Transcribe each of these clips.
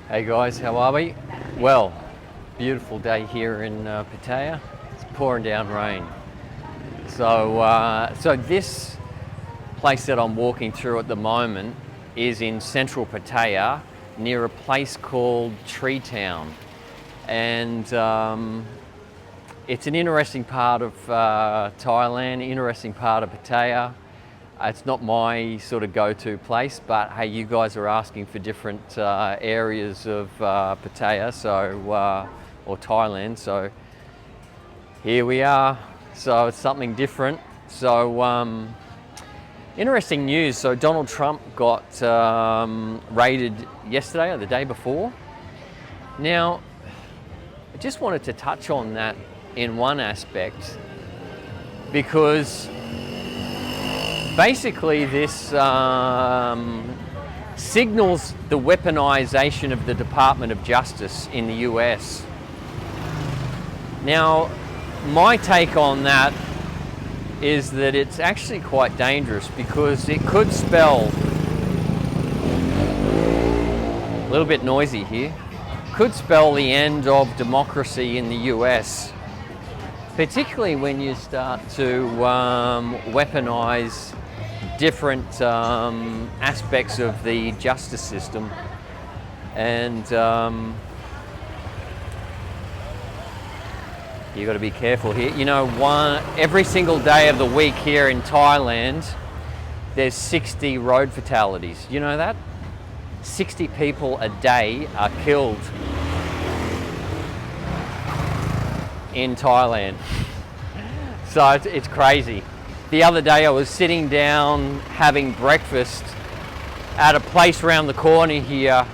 Hey guys, how are we? Well, beautiful day here in Pattaya. It's pouring down rain. So this place that I'm walking through at the moment is in central Pattaya, near a place called Treetown. And it's an interesting part of Thailand, interesting part of Pattaya. It's not my sort of go-to place, but hey, you guys are asking for different areas of Pattaya, or Thailand, so here we are. So it's something different. So interesting news. So Donald Trump got raided yesterday or the day before. Now, I just wanted to touch on that in one aspect, because basically this signals the weaponization of the Department of Justice in the US. Now, my take on that is that it's actually quite dangerous, because it could spell, a little bit noisy here, could spell the end of democracy in the US, particularly when you start to weaponize different aspects of the justice system. And you got to be careful here. You know, every single day of the week here in Thailand, there's 60 road fatalities. You know that? 60 people a day are killed in Thailand. So it's crazy. The other day I was sitting down having breakfast at a place around the corner here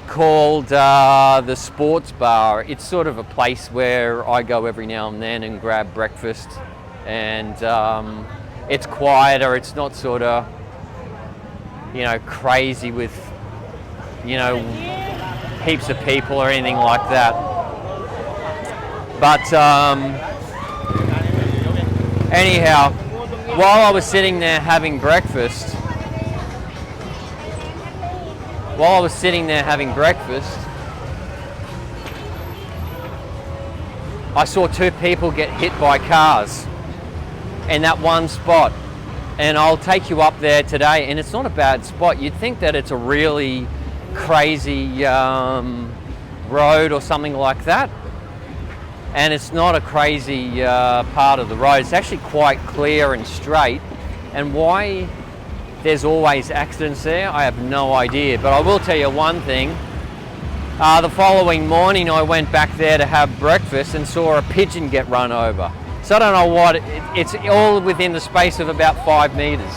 called the Sports Bar. It's sort of a place where I go every now and then and grab breakfast, and it's quieter. It's not sort of, you know, crazy with, you know, heaps of people or anything like that. But anyhow, while I was sitting there having breakfast, I saw two people get hit by cars in that one spot. And I'll take you up there today, and it's not a bad spot. You'd think that it's a really crazy road or something like that. And it's not a crazy part of the road. It's actually quite clear and straight. And why there's always accidents there, I have no idea. But I will tell you one thing. The following morning I went back there to have breakfast and saw a pigeon get run over. So I don't know what, it's all within the space of about 5 meters.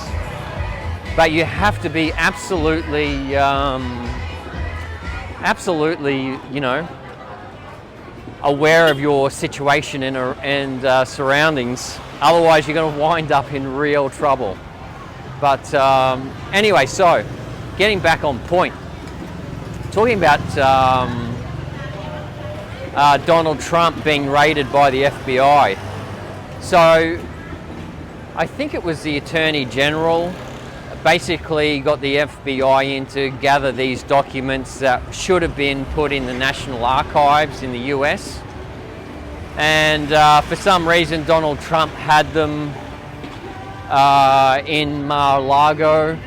But you have to be absolutely, you know, aware of your situation and surroundings. Otherwise you're going to wind up in real trouble. But anyway, so getting back on point, talking about Donald Trump being raided by the FBI. So I think it was the Attorney General basically got the FBI in to gather these documents that should have been put in the National Archives in the US. And for some reason Donald Trump had them in Mar-a-Lago,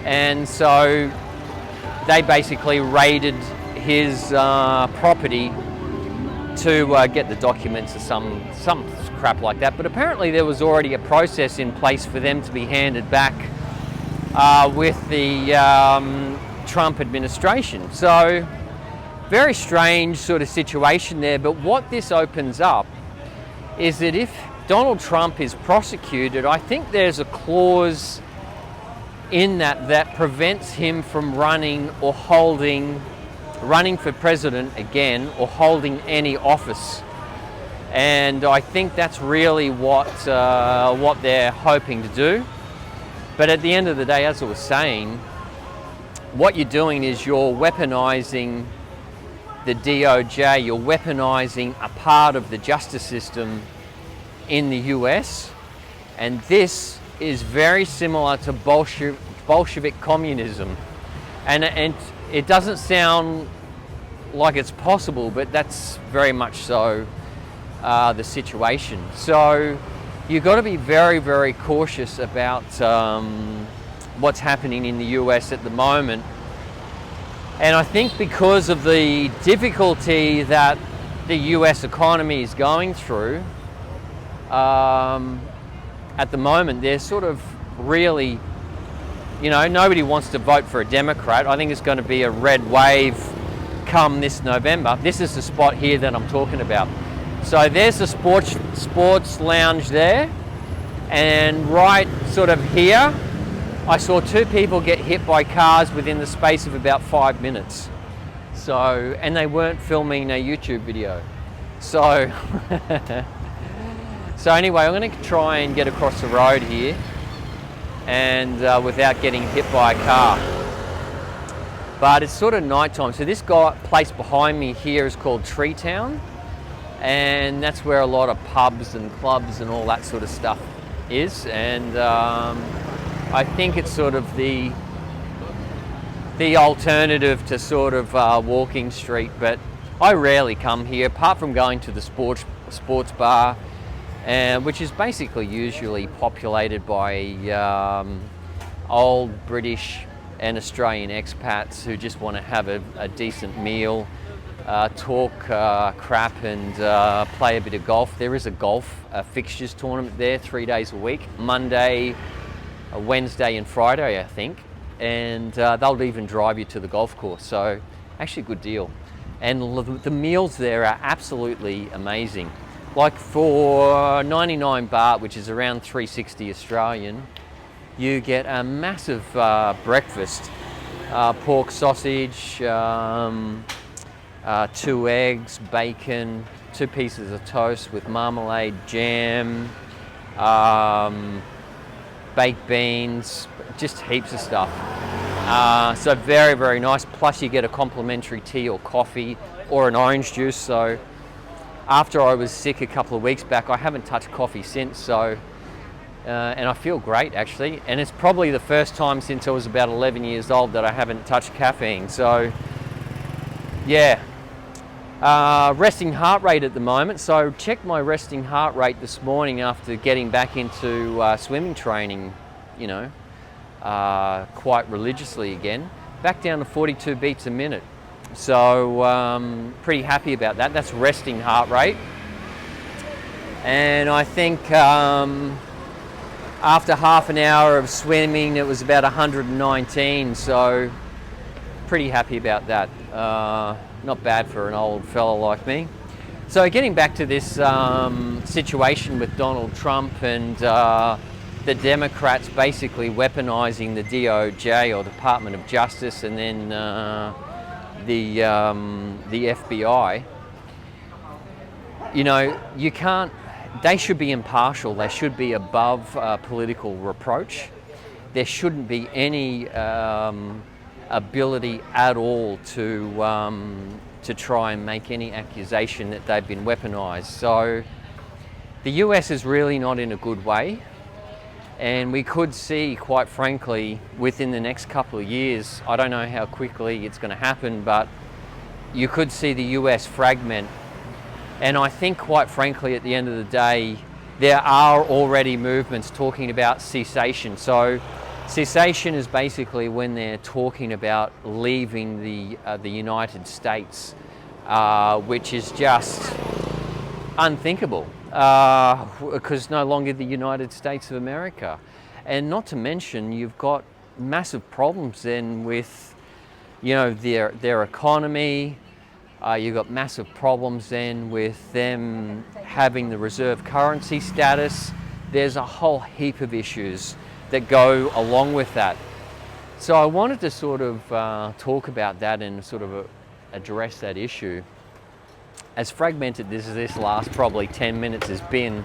and so they basically raided his property to get the documents or some crap like that. But apparently there was already a process in place for them to be handed back with the Trump administration. So very strange sort of situation there. But what this opens up is that if Donald Trump is prosecuted, I think there's a clause in that prevents him from running for president again, or holding any office. And I think that's really what they're hoping to do. But at the end of the day, as I was saying, what you're doing is you're weaponizing the DOJ, you're weaponizing a part of the justice system in the US, and this is very similar to Bolshevik communism. And it doesn't sound like it's possible, but that's very much so the situation. So you've got to be very, very cautious about what's happening in the US at the moment. And I think because of the difficulty that the US economy is going through, at the moment, they're sort of really, nobody wants to vote for a Democrat. I think it's going to be a red wave come this November. This is the spot here that I'm talking about. So there's the sports lounge there, and right sort of here, I saw 2 people get hit by cars within the space of about 5 minutes. So, and they weren't filming a YouTube video. So, so anyway, I'm going to try and get across the road here, and without getting hit by a car. But it's sort of nighttime. So this place behind me here is called Treetown, and that's where a lot of pubs and clubs and all that sort of stuff is. And I think it's sort of the alternative to sort of Walking Street, but I rarely come here apart from going to the sports bar, which is basically usually populated by old British and Australian expats who just want to have a decent meal, talk crap, and play a bit of golf. There is a golf fixtures tournament there 3 days a week, Monday, Wednesday and Friday, I think, and they'll even drive you to the golf course. So actually a good deal. And the meals there are absolutely amazing. Like for 99 baht, which is around 360 Australian, you get a massive breakfast. Pork sausage, 2 eggs, bacon, 2 pieces of toast with marmalade, jam, baked beans, just heaps of stuff. So very, very nice. Plus you get a complimentary tea or coffee or an orange juice. So after I was sick a couple of weeks back, I haven't touched coffee since. So, and I feel great actually. And it's probably the first time since I was about 11 years old that I haven't touched caffeine. So yeah. Resting heart rate at the moment. So checked my resting heart rate this morning after getting back into swimming training, quite religiously again. Back down to 42 beats a minute. So pretty happy about that. That's resting heart rate. And I think after half an hour of swimming, it was about 119. So pretty happy about that. Not bad for an old fella like me. So getting back to this situation with Donald Trump and the Democrats basically weaponizing the DOJ or Department of Justice, and then the FBI. You can't. They should be impartial. They should be above political reproach. There shouldn't be any ability at all to try and make any accusation that they've been weaponized. So the US is really not in a good way, and we could see, quite frankly, within the next couple of years, I don't know how quickly it's going to happen, but you could see the US fragment. And I think, quite frankly, at the end of the day, there are already movements talking about cessation. So cessation is basically when they're talking about leaving the United States, which is just unthinkable, because no longer the United States of America. And not to mention, you've got massive problems then with, their economy. You've got massive problems then with them having the reserve currency status. There's a whole heap of issues that go along with that. So I wanted to sort of talk about that and sort of address that issue. As fragmented as this last probably 10 minutes has been,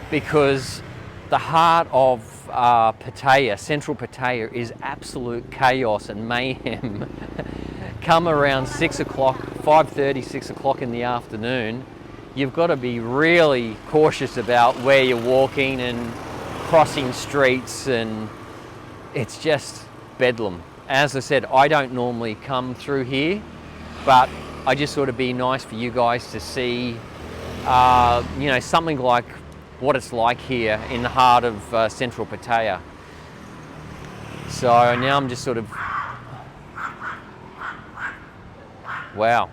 because the heart of Pattaya, Central Pattaya, is absolute chaos and mayhem. Come around 6 o'clock, 5:30, 6 o'clock in the afternoon, you've got to be really cautious about where you're walking and crossing streets, and it's just bedlam. As I said, I don't normally come through here, but I just thought it'd be nice for you guys to see, something like what it's like here in the heart of Central Pattaya. So now I'm just sort of, wow.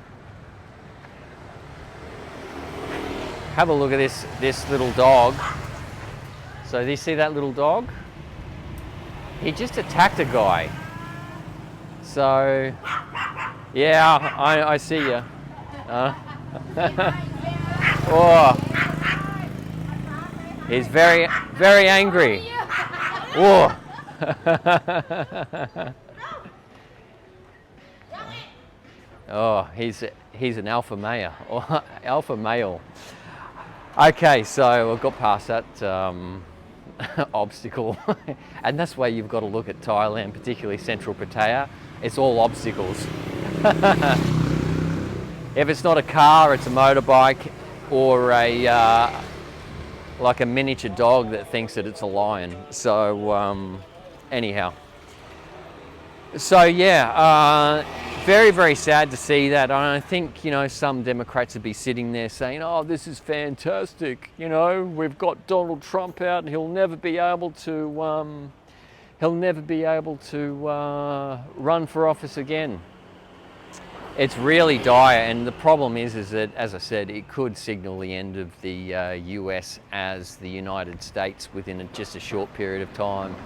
Have a look at this little dog. So do you see that little dog? He just attacked a guy. So, yeah, I see you. Oh, he's very, very angry. Oh. Oh, he's an alpha male. Alpha male. Okay, so I've got past that obstacle, and that's why you've got to look at Thailand, particularly Central Pattaya. It's all obstacles. If it's not a car, it's a motorbike or like a miniature dog that thinks that it's a lion. So anyhow, so yeah, very, very sad to see that. I think, some Democrats would be sitting there saying, oh, this is fantastic. We've got Donald Trump out and he'll never be able to run for office again. It's really dire, and the problem is that, as I said, it could signal the end of the US as the United States within just a short period of time.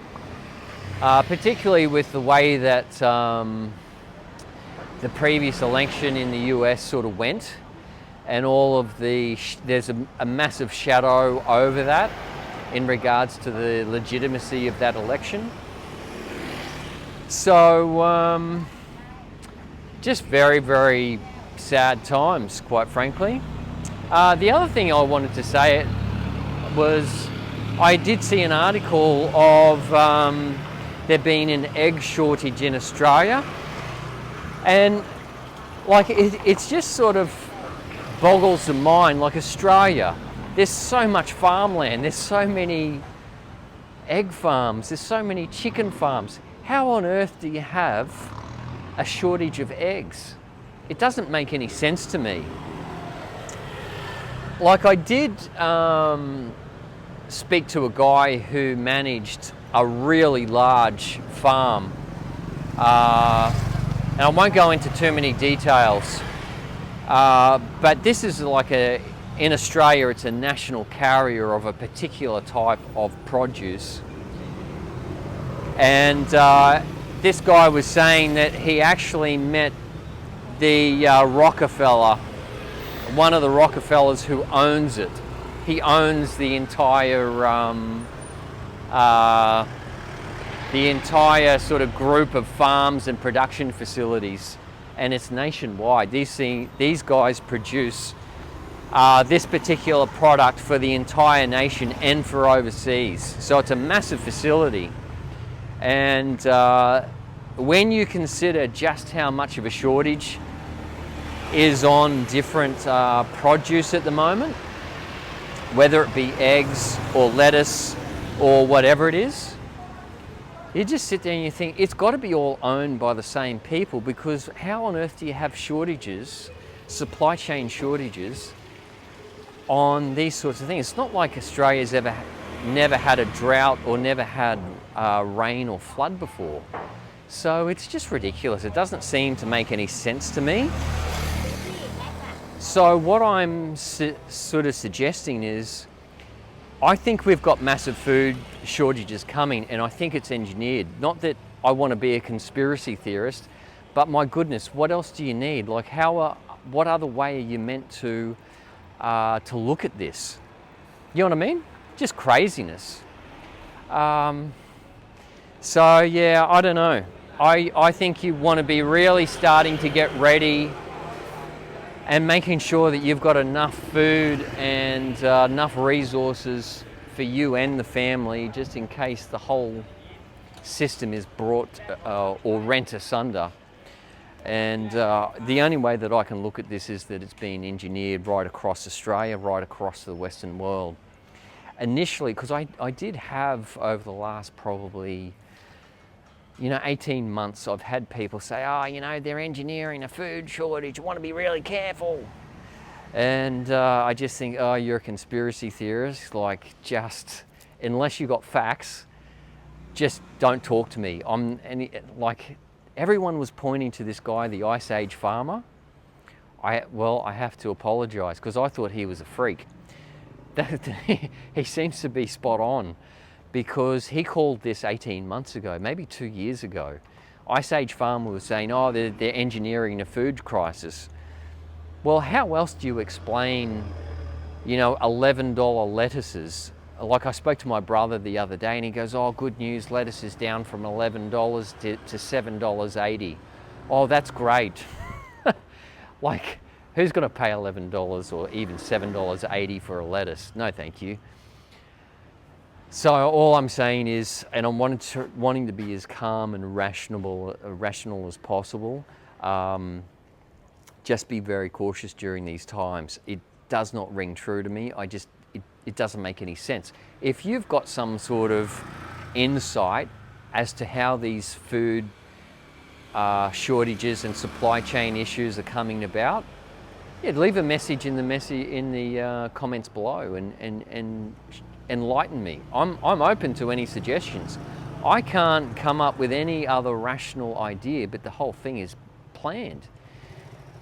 Particularly with the way that the previous election in the US sort of went, and all of there's a massive shadow over that in regards to the legitimacy of that election. So just very, very sad times, quite frankly. The other thing I wanted to say was I did see an article of there being an egg shortage in Australia. And it's just sort of boggles the mind. Like Australia, there's so much farmland, there's so many egg farms, there's so many chicken farms. How on earth do you have a shortage of eggs? It doesn't make any sense to me. Like, I did speak to a guy who managed a really large farm. And I won't go into too many details, but this is in Australia, it's a national carrier of a particular type of produce. And this guy was saying that he actually met the Rockefeller, one of the Rockefellers who owns it. He owns the entire sort of group of farms and production facilities, and it's nationwide. These guys produce this particular product for the entire nation and for overseas. So it's a massive facility. And when you consider just how much of a shortage is on different produce at the moment, whether it be eggs or lettuce or whatever it is, you just sit there and you think it's got to be all owned by the same people, because how on earth do you have shortages, supply chain shortages on these sorts of things? It's not like Australia's never had a drought or never had rain or flood before. So it's just ridiculous. It doesn't seem to make any sense to me. So what I'm sort of suggesting is, I think we've got massive food shortages coming, and I think it's engineered. Not that I want to be a conspiracy theorist, but my goodness, what else do you need? Like, what other way are you meant to look at this? You know what I mean? Just craziness. So yeah, I don't know. I think you want to be really starting to get ready and making sure that you've got enough food and enough resources for you and the family, just in case the whole system is brought or rent asunder. And the only way that I can look at this is that it's been engineered right across Australia, right across the Western world. Initially, because I did have, over the last probably 18 months I've had people say, oh, they're engineering a food shortage, you want to be really careful. And I just think, oh, you're a conspiracy theorist. Like, just, unless you got facts, just don't talk to me. Like, everyone was pointing to this guy, the Ice Age farmer. I have to apologize, because I thought he was a freak. He seems to be spot on, because he called this 18 months ago, maybe 2 years ago. Ice Age farmer was saying, oh, they're engineering a food crisis. Well, how else do you explain, $11 lettuces? Like, I spoke to my brother the other day and he goes, oh, good news, lettuce is down from $11 to $7.80. Oh, that's great. Like, who's going to pay $11 or even $7.80 for a lettuce? No, thank you. So all I'm saying is, and I'm wanting to be as calm and rational as possible, just be very cautious during these times. It does not ring true to me. It doesn't make any sense. If you've got some sort of insight as to how these food shortages and supply chain issues are coming about, leave a message in the comments below and enlighten me. I'm open to any suggestions. I can't come up with any other rational idea, but the whole thing is planned.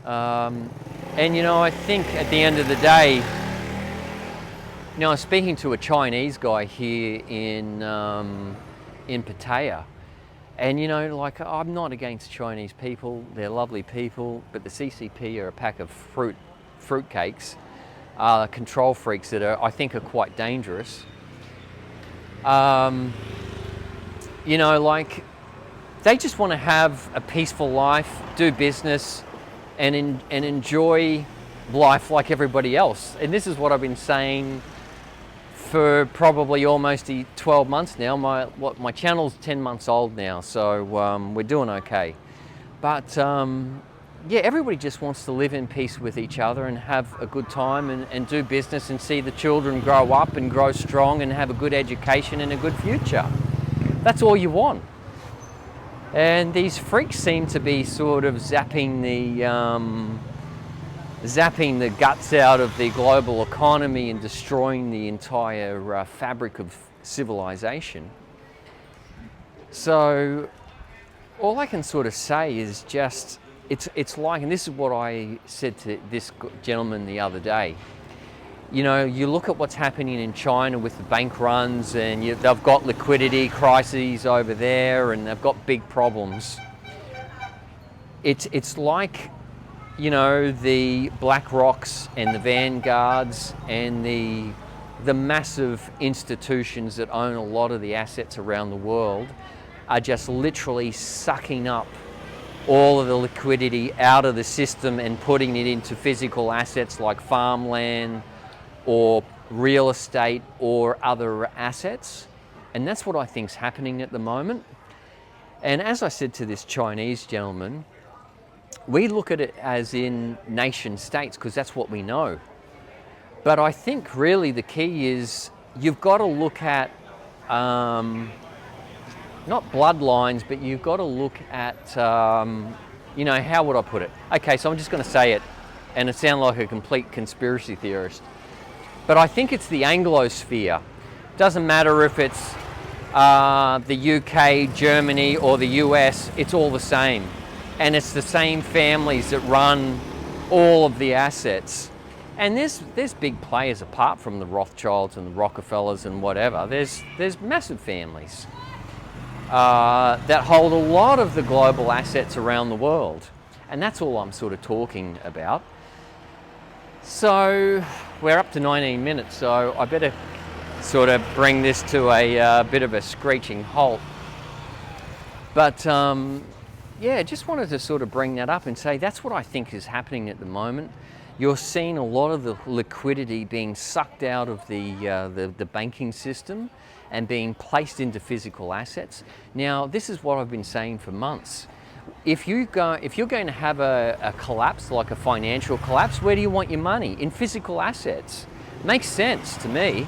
I think at the end of the day, I was speaking to a Chinese guy here in Pattaya, and I'm not against Chinese people. They're lovely people, but the CCP are a pack of fruitcakes, control freaks that I think are quite dangerous. They just want to have a peaceful life, do business, and enjoy life like everybody else. And this is what I've been saying for probably almost 12 months now. My channel's 10 months old now, so we're doing okay. But everybody just wants to live in peace with each other and have a good time and do business and see the children grow up and grow strong and have a good education and a good future. That's all you want. And these freaks seem to be sort of zapping the guts out of the global economy and destroying the entire fabric of civilization. So all I can sort of say is just, it's like, and this is what I said to this gentleman the other day, you look at what's happening in China with the bank runs, and they've got liquidity crises over there, and they've got big problems. It's like, the Black Rocks and the Vanguards and the massive institutions that own a lot of the assets around the world are just literally sucking up all of the liquidity out of the system and putting it into physical assets like farmland or real estate or other assets. And that's what I think is happening at the moment. And as I said to this Chinese gentleman, we look at it as in nation states because that's what we know. But I think really the key is you've got to look at, not bloodlines, but you've got to look at, how would I put it? Okay, so I'm just going to say it, and it sounds like a complete conspiracy theorist. But I think it's the Anglosphere. Doesn't matter if it's the UK, Germany, or the US, it's all the same. And it's the same families that run all of the assets. And there's big players apart from the Rothschilds and the Rockefellers and whatever. There's massive families that hold a lot of the global assets around the world. And that's all I'm sort of talking about. So we're up to 19 minutes, so I better sort of bring this to a bit of a screeching halt. But just wanted to sort of bring that up and say that's what I think is happening at the moment. You're seeing a lot of the liquidity being sucked out of the banking system and being placed into physical assets. Now, this is what I've been saying for months. If you're going to have a collapse, like a financial collapse, where do you want your money? In physical assets. Makes sense to me.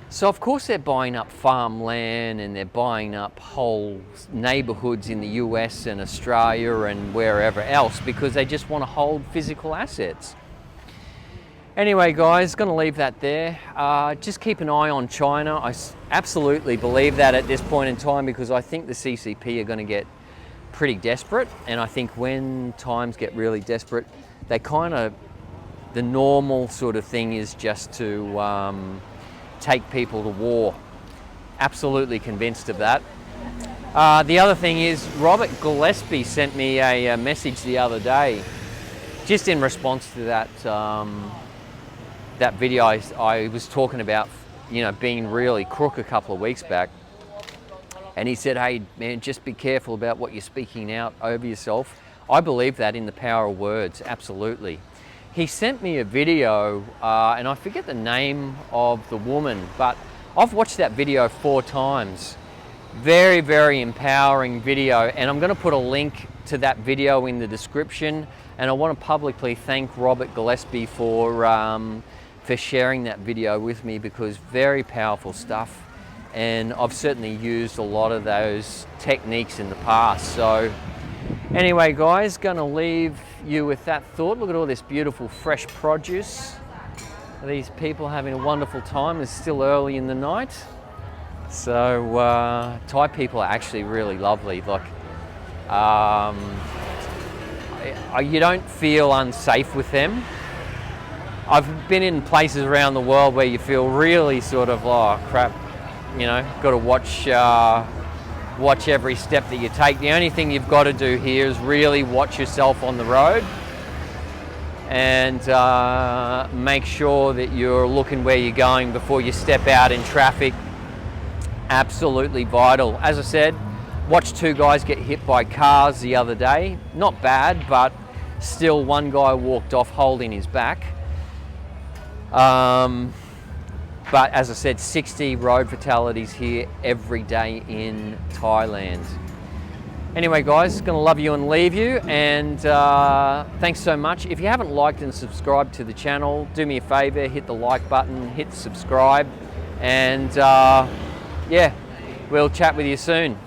So of course they're buying up farmland and they're buying up whole neighborhoods in the US and Australia and wherever else because they just want to hold physical assets. Anyway guys, going to leave that there. Just keep an eye on China. I absolutely believe that at this point in time because I think the CCP are going to get pretty desperate, and I think when times get really desperate, they the normal sort of thing is just to take people to war. Absolutely convinced of that. The other thing is Robert Gillespie sent me a message the other day just in response to that video I was talking about, you know, being really crook a couple of weeks back. And he said, hey man, just be careful about what you're speaking out over yourself. I believe that in the power of words, absolutely. He sent me a video, and I forget the name of the woman, but I've watched that video 4 times. Very, very empowering video, and I'm going to put a link to that video in the description, and I want to publicly thank Robert Gillespie for sharing that video with me because very powerful stuff, and I've certainly used a lot of those techniques in the past. So anyway guys, going to leave you with that thought. Look at all this beautiful fresh produce. These people having a wonderful time. It's still early in the night. So Thai people are actually really lovely. Like, you don't feel unsafe with them. I've been in places around the world where you feel really sort of, oh crap, you know, got to watch every step that you take. The only thing you've got to do here is really watch yourself on the road and make sure that you're looking where you're going before you step out in traffic. Absolutely vital. As I said, watched 2 guys get hit by cars the other day. Not bad, but still one guy walked off holding his back. But as I said, 60 road fatalities here every day in Thailand. Anyway guys, gonna love you and leave you, and thanks so much. If you haven't liked and subscribed to the channel, do me a favor, hit the like button, hit subscribe, and yeah, we'll chat with you soon.